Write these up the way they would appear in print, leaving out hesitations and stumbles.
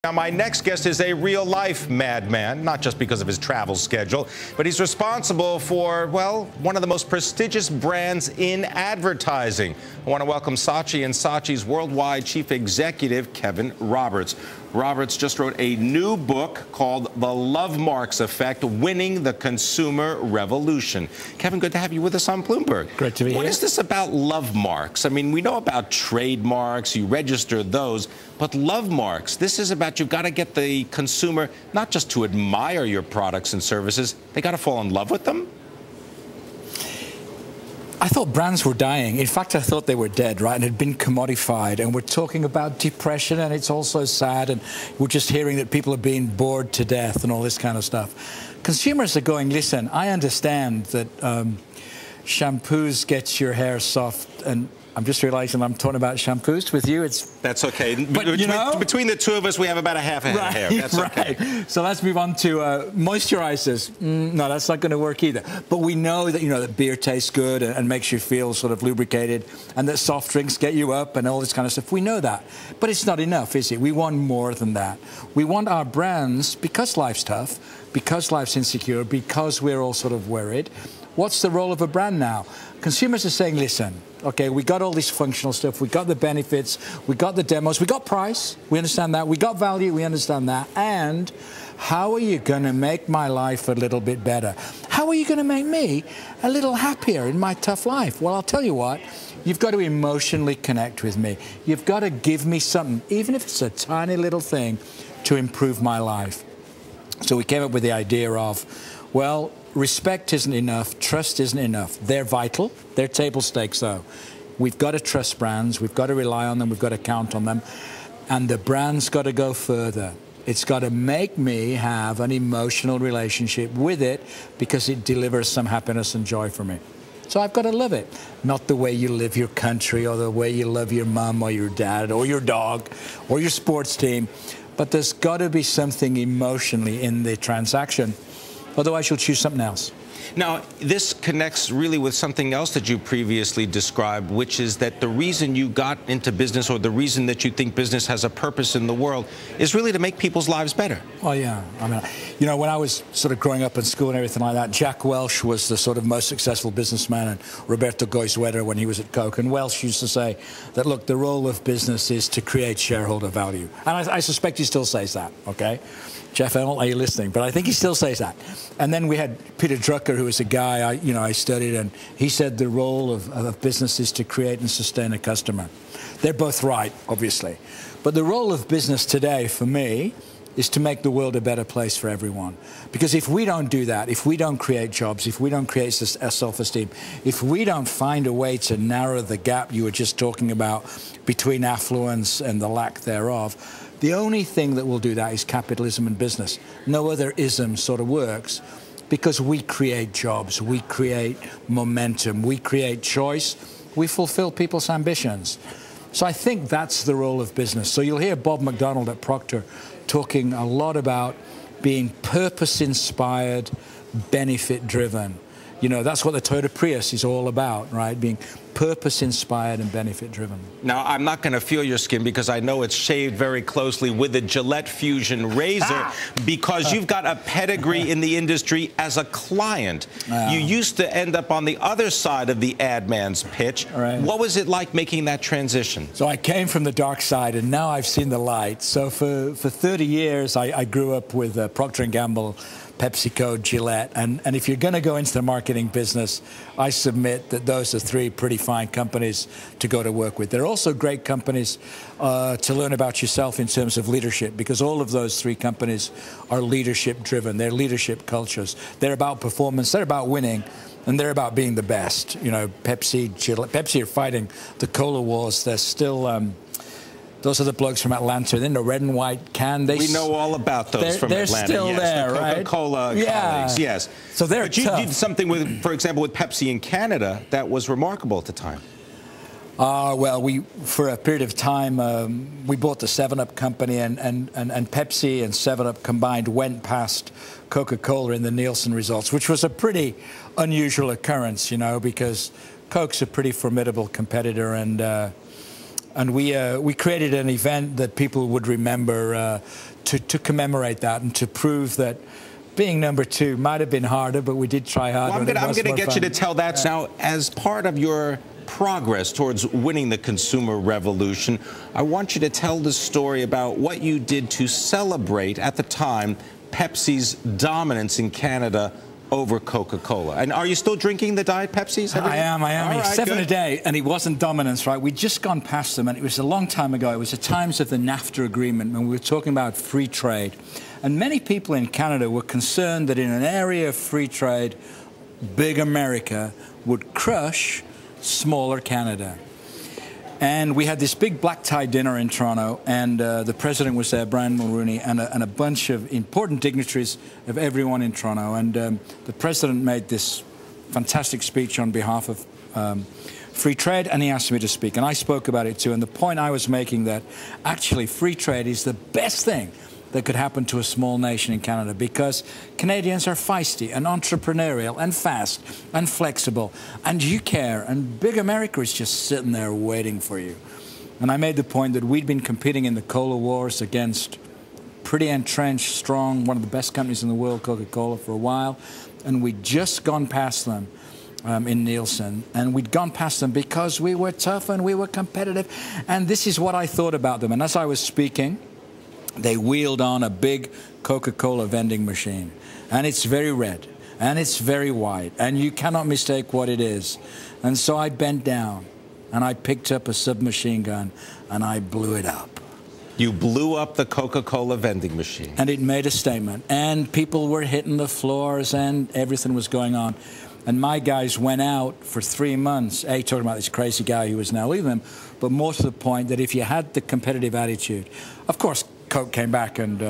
Now, my next guest is a real-life madman, not just because of his travel schedule, but he's responsible for, well, one of the most prestigious brands in advertising. I want to welcome Saatchi and Saatchi's worldwide chief executive, Kevin Roberts. Roberts just wrote a new book called The Lovemarks Effect, Winning the Consumer Revolution. Kevin, good to have you with us on Bloomberg. Great to be here. What is this about love marks? I mean, we know about trademarks, you register those, but love marks, this is about you've got to get the consumer not just to admire your products and services, they got to fall in love with them? I thought brands were dying. In fact, I thought they were dead, right? And had been commodified. And we're talking about depression, and it's also sad. And we're just hearing that people are being bored to death and all this kind of stuff. Consumers are going, listen, I understand that shampoos get your hair soft, and I'm just realizing I'm talking about shampoos with you. That's okay. But, you know, between the two of us, we have about a half a head of hair. That's okay. So let's move on to moisturizers. No, that's not going to work either. But we know that, that beer tastes good and makes you feel sort of lubricated, and that soft drinks get you up and all this kind of stuff. We know that. But it's not enough, is it? We want more than that. We want our brands, because life's tough, because life's insecure, because we're all sort of worried. What's the role of a brand now? Consumers are saying, listen, okay, we got all this functional stuff, we got the benefits, we got the demos, we got price, we understand that, we got value, we understand that, and how are you going to make my life a little bit better? How are you going to make me a little happier in my tough life? Well, I'll tell you what, you've got to emotionally connect with me. You've got to give me something, even if it's a tiny little thing, to improve my life. So we came up with the idea of, well, respect isn't enough, trust isn't enough. They're vital, they're table stakes though. We've got to trust brands, we've got to rely on them, we've got to count on them, and the brand's got to go further. It's got to make me have an emotional relationship with it because it delivers some happiness and joy for me. So I've got to love it. Not the way you live your country or the way you love your mum or your dad or your dog or your sports team, but there's got to be something emotionally in the transaction. Otherwise, you'll choose something else. Now, this connects really with something else that you previously described, which is that the reason you got into business, or the reason that you think business has a purpose in the world, is really to make people's lives better. Oh, yeah. I mean, when I was sort of growing up in school and everything like that, Jack Welch was the sort of most successful businessman, and Roberto Goizueta when he was at Coke. And Welch used to say that, look, the role of business is to create shareholder value. And I suspect he still says that, okay? Jeff, I don't know you're listening, but I think he still says that. And then we had Peter Drucker, who was a guy I studied, and he said the role of business is to create and sustain a customer. They're both right, obviously. But the role of business today, for me, is to make the world a better place for everyone. Because if we don't do that, if we don't create jobs, if we don't create self-esteem, if we don't find a way to narrow the gap you were just talking about between affluence and the lack thereof, the only thing that will do that is capitalism and business. No other ism sort of works because we create jobs, we create momentum, we create choice, we fulfill people's ambitions. So I think that's the role of business. So you'll hear Bob McDonald at Procter talking a lot about being purpose-inspired, benefit-driven. That's what the Toyota Prius is all about, right? Being purpose-inspired and benefit-driven. Now, I'm not going to feel your skin because I know it's shaved very closely with the Gillette Fusion razor because you've got a pedigree in the industry as a client. You used to end up on the other side of the ad man's pitch. Right. What was it like making that transition? So I came from the dark side, and now I've seen the light. So for 30 years, I grew up with Procter & Gamble, PepsiCo, Gillette, and if you're going to go into the marketing business, I submit that those are three pretty fine companies to go to work with. They're also great companies to learn about yourself in terms of leadership, because all of those three companies are leadership-driven. They're leadership cultures. They're about performance. They're about winning. And they're about being the best. Pepsi, Gillette. Pepsi are fighting the cola wars. They're still... Those are the blokes from Atlanta. Then the red and white can. We know all about those from Atlanta. They're still there, the right? Coca-Cola colleagues, yes. So they're But you tough. did something with, for example, with Pepsi in Canada that was remarkable at the time. Well, for a period of time, we bought the 7-Up company, and Pepsi and 7-Up combined went past Coca-Cola in the Nielsen results, which was a pretty unusual occurrence, because Coke's a pretty formidable competitor, and we created an event that people would remember to commemorate that and to prove that being number 2 might have been harder, but we did try harder. Well, I'm going to get you to tell that now. As part of your progress towards winning the consumer revolution, I want you to tell the story about what you did to celebrate, at the time, Pepsi's dominance in Canada over Coca-Cola. And are you still drinking the Diet Pepsis? I am. Right, 7 good. a day, and it wasn't dominance, right? We'd just gone past them, and it was a long time ago. It was the times of the NAFTA agreement when we were talking about free trade. And many people in Canada were concerned that in an area of free trade, big America would crush smaller Canada. And we had this big black tie dinner in Toronto, and the president was there, Brian Mulroney, and a bunch of important dignitaries of everyone in Toronto. And the president made this fantastic speech on behalf of free trade, and he asked me to speak. And I spoke about it too. And the point I was making that actually free trade is the best thing that could happen to a small nation in Canada, because Canadians are feisty and entrepreneurial and fast and flexible, and you care, and big America is just sitting there waiting for you. And I made the point that we'd been competing in the cola wars against pretty entrenched, strong, one of the best companies in the world, Coca-Cola, for a while, and we'd just gone past them in Nielsen, and we'd gone past them because we were tough and we were competitive, and this is what I thought about them. And as I was speaking, they wheeled on a big Coca-Cola vending machine, and it's very red, and it's very white, and you cannot mistake what it is. And so I bent down, and I picked up a submachine gun, and I blew it up. You blew up the Coca-Cola vending machine. And it made a statement, and people were hitting the floors, and everything was going on. And my guys went out for 3 months, talking about this crazy guy who was now leaving them, but more to the point that if you had the competitive attitude, of course, Coke came back and,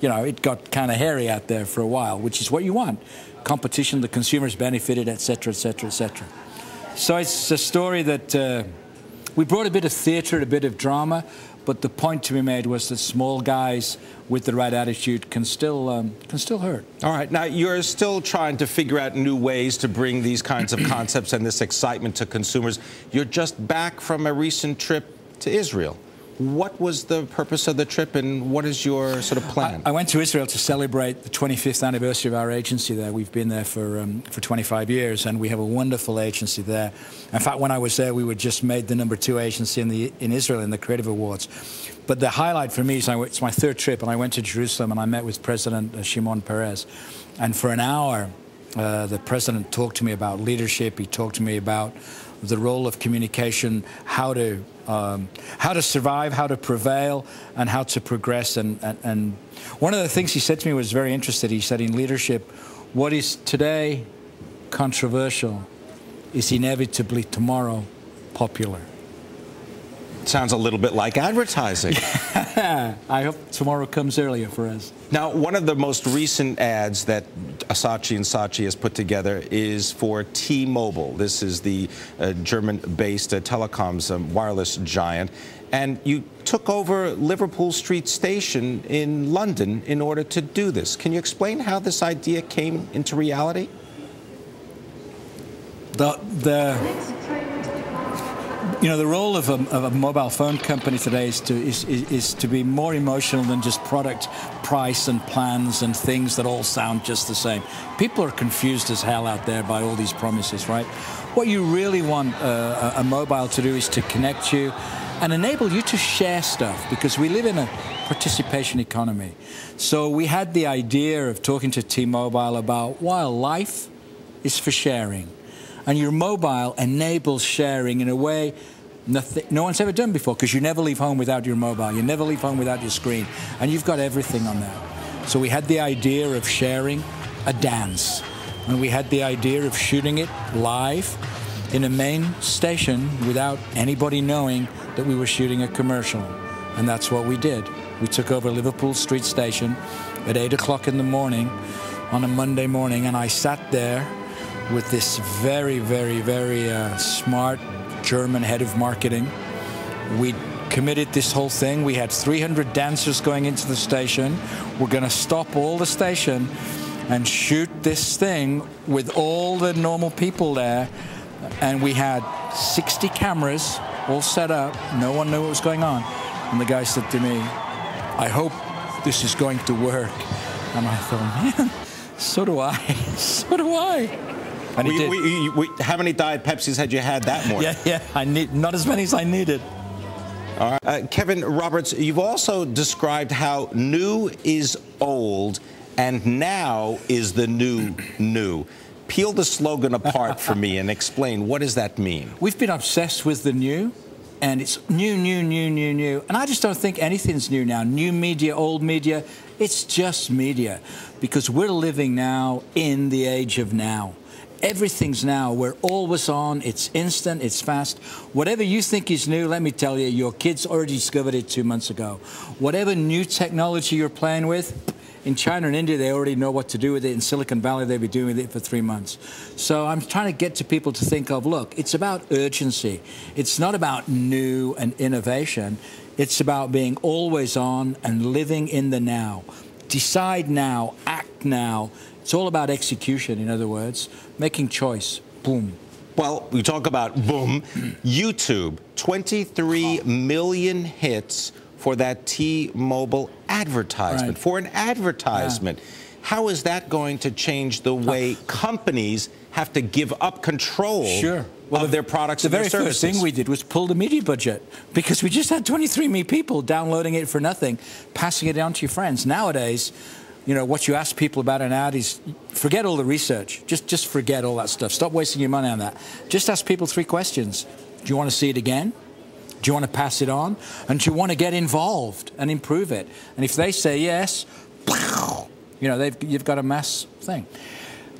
you know, it got kind of hairy out there for a while, which is what you want. Competition, the consumers benefited, et cetera, et cetera, et cetera. So it's a story that we brought a bit of theatre, a bit of drama, but the point to be made was that small guys with the right attitude can still hurt. All right. Now, you're still trying to figure out new ways to bring these kinds of concepts and this excitement to consumers. You're just back from a recent trip to Israel. What was the purpose of the trip, and what is your sort of plan? I went to Israel to celebrate the 25th anniversary of our agency there. We've been there for 25 years, and we have a wonderful agency there. In fact, when I was there, we were just made the #2 agency in Israel in the Creative Awards. But the highlight for me is it's my 3rd trip, and I went to Jerusalem, and I met with President Shimon Peres. And for an hour, the president talked to me about leadership. He talked to me about the role of communication, how to survive, how to prevail, and how to progress. And one of the things he said to me was very interesting. He said, in leadership, what is today controversial is inevitably tomorrow popular. Sounds a little bit like advertising. I hope tomorrow comes earlier for us. Now, one of the most recent ads that Saatchi and Saatchi has put together is for T-Mobile. This is the German-based telecoms wireless giant. And you took over Liverpool Street Station in London in order to do this. Can you explain how this idea came into reality? You know, the role of a mobile phone company today is to be more emotional than just product, price, and plans and things that all sound just the same. People are confused as hell out there by all these promises, right? What you really want a mobile to do is to connect you and enable you to share stuff, because we live in a participation economy. So we had the idea of talking to T-Mobile about, while life is for sharing, and your mobile enables sharing in a way no one's ever done before, because you never leave home without your mobile. You never leave home without your screen. And you've got everything on that. So we had the idea of sharing a dance. And we had the idea of shooting it live in a main station without anybody knowing that we were shooting a commercial. And that's what we did. We took over Liverpool Street Station at 8 o'clock in the morning on a Monday morning, and I sat there with this very, very, very smart German head of marketing. We committed this whole thing. We had 300 dancers going into the station. We're going to stop all the station and shoot this thing with all the normal people there. And we had 60 cameras all set up. No one knew what was going on. And the guy said to me, I hope this is going to work. And I thought, man, so do I. So do I. And it did. How many Diet Pepsis had you had that morning? Yeah, not as many as I needed. All right. Kevin Roberts, you've also described how new is old and now is the new. Peel the slogan apart for me and explain, what does that mean? We've been obsessed with the new, and it's new. And I just don't think anything's new now. New media, old media, it's just media. Because we're living now in the age of now. Everything's now. We're always on. It's instant. It's fast. Whatever you think is new, let me tell you, your kids already discovered it 2 months ago. Whatever new technology you're playing with, in China and India, they already know what to do with it. In Silicon Valley, they'll be doing with it for 3 months. So I'm trying to get to people to think of, look, it's about urgency. It's not about new and innovation. It's about being always on and living in the now. Decide now, act now. It's all about execution, in other words, making choice. Boom. Well, we talk about boom. YouTube, 23 million hits for that T-Mobile advertisement, for an advertisement. Yeah. How is that going to change the way companies have to give up control of their products and their services? The very first thing we did was pull the media budget because we just had 23 million people downloading it for nothing, passing it on to your friends. Nowadays, you know, what you ask people about an ad is forget all the research. Just forget all that stuff. Stop wasting your money on that. Just ask people 3 questions. Do you want to see it again? Do you want to pass it on? And do you want to get involved and improve it? And if they say yes, you know, you've got a mass thing.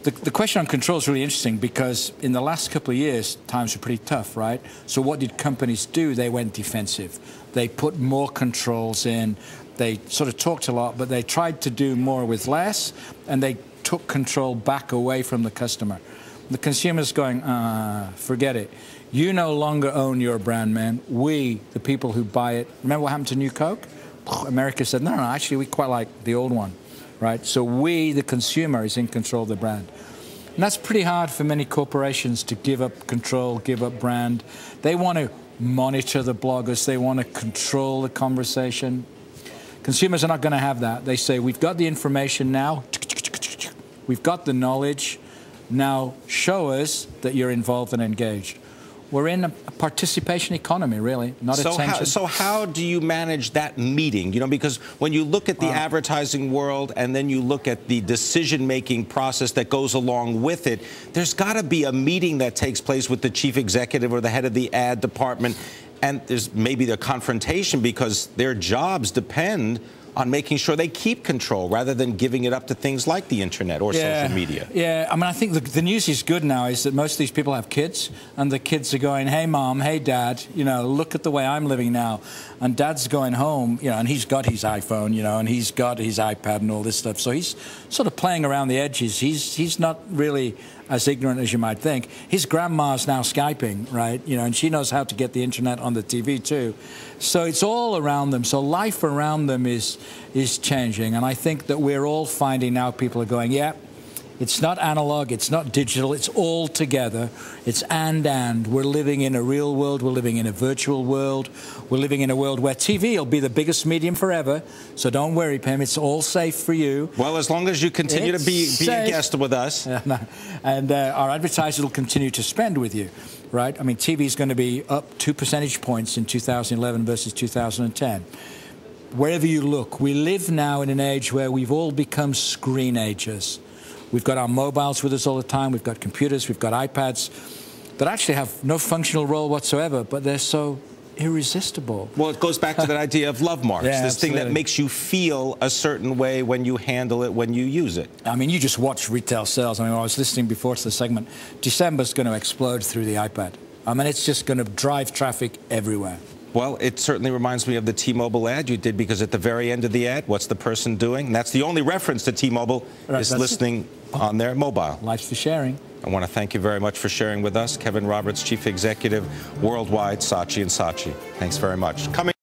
The question on control is really interesting because in the last couple of years, times were pretty tough, right? So what did companies do? They went defensive. They put more controls in. They sort of talked a lot, but they tried to do more with less, and they took control back away from the customer. The consumer's going, forget it. You no longer own your brand, man. We, the people who buy it. Remember what happened to New Coke? America said, no, actually, we quite like the old one, right? So we, the consumer, is in control of the brand. And that's pretty hard for many corporations to give up control, give up brand. They want to monitor the bloggers. They want to control the conversation. Consumers are not going to have that. They say, we've got the information now. We've got the knowledge. Now show us that you're involved and engaged. We're in a participation economy, really, not attention. So how do you manage that meeting? You know, because when you look at the advertising world and then you look at the decision-making process that goes along with it, there's got to be a meeting that takes place with the chief executive or the head of the ad department, and there's maybe the confrontation because their jobs depend on making sure they keep control rather than giving it up to things like the internet or social media. Yeah, I mean, I think the news is good now is that most of these people have kids, and the kids are going, hey, Mom, hey, Dad, you know, look at the way I'm living now. And Dad's going home, you know, and he's got his iPhone, you know, and he's got his iPad and all this stuff. So he's sort of playing around the edges. He's not really as ignorant as you might think. His grandma's now Skyping, right? You know, and she knows how to get the internet on the TV too. So it's all around them. So life around them is changing. And I think that we're all finding now people are going, yeah, it's not analog, it's not digital, it's all together. It's and. We're living in a real world, we're living in a virtual world, we're living in a world where TV will be the biggest medium forever. So don't worry, Pimm, it's all safe for you. Well, as long as you continue to be a guest with us. And our advertisers will continue to spend with you, right? I mean, TV is going to be up 2 percentage points in 2011 versus 2010. Wherever you look, we live now in an age where we've all become screen agers. We've got our mobiles with us all the time. We've got computers. We've got iPads that actually have no functional role whatsoever, but they're so irresistible. Well, it goes back to that idea of love marks, this thing that makes you feel a certain way when you handle it, when you use it. I mean, you just watch retail sales. I mean, I was listening before to the segment. December's going to explode through the iPad. I mean, it's just going to drive traffic everywhere. Well, it certainly reminds me of the T-Mobile ad you did, because at the very end of the ad, what's the person doing? And that's the only reference to T-Mobile is listening on their mobile. Life's for sharing. I want to thank you very much for sharing with us. Kevin Roberts, Chief Executive Worldwide, Saatchi & Saatchi. Thanks very much.